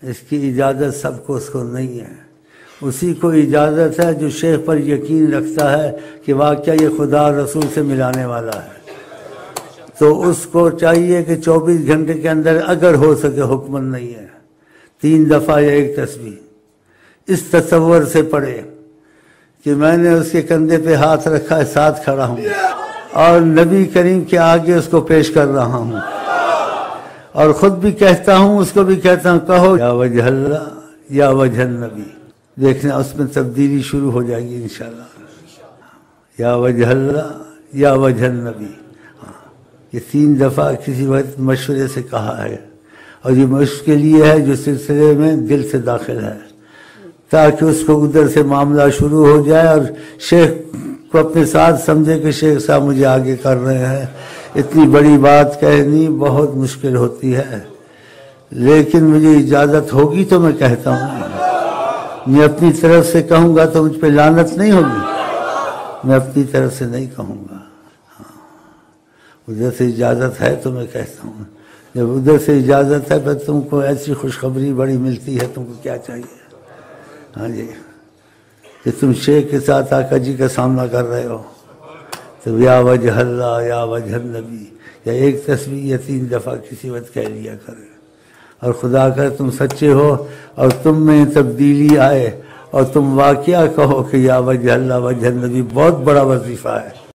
اس کی اجازت سب کو اس کو نہیں ہے، اسی کو اجازت ہے جو شیخ پر یقین رکھتا ہے کہ واقعہ یہ خدا رسول سے ملانے والا ہے، تو اس کو چاہیے کہ 24 گھنٹے کے اندر اگر ہو سکے، حکم نہیں ہے، 3 دفعہ یا 1 تسبیح اس تصور سے پڑھے کہ میں نے اس کے کندھے پہ ہاتھ رکھا ہے، ساتھ کھڑا ہوں اور نبی کریم کے آگے اس کو پیش کر رہا ہوں، اور خود بھی کہتا ہوں، اس کو بھی کہتا ہوں، کہو یا وجہ اللہ یا وجہ النبی، دیکھنا اس میں تبدیلی شروع ہو جائے گی انشاءاللہ، یا وجہ اللہ یا وجہ النبی، یہ 3 دفعہ کسی وقت مشورے سے کہا ہے، اور یہ مشق کے لیے ہے جو سلسلے میں دل سے داخل ہے، تاکہ اس کو ادھر سے معاملہ شروع ہو جائے اور شیخ کو اپنے ساتھ سمجھے کہ شیخ صاحب مجھے آگے کر رہے ہیں۔ اتنی بڑی بات کہنی بہت مشکل ہوتی ہے، لیکن مجھے اجازت ہوگی تو میں کہتا ہوں، میں اپنی طرف سے کہوں گا تو مجھ پہ لعنت نہیں ہوگی، میں اپنی طرف سے نہیں کہوں گا، ادھر سے اجازت ہے تو میں کہتا ہوں، جب ادھر سے اجازت ہے پھر تم کو ایسی خوشخبری بڑی ملتی ہے، تم کو کیا چاہیے؟ ہاں جی، کہ تم شیخ کے ساتھ آقا جی کا سامنا کر رہے ہو، تو یا وجہ اللہ یا وجہ النبی، یا 1 تسبیح یا 3 دفعہ کسی وقت کہہ لیا کرے، اور خدا کر تم سچے ہو اور تم میں تبدیلی آئے اور تم واقعہ کہو کہ یا وجہ اللہ وجہ النبی، بہت بڑا وظیفہ ہے۔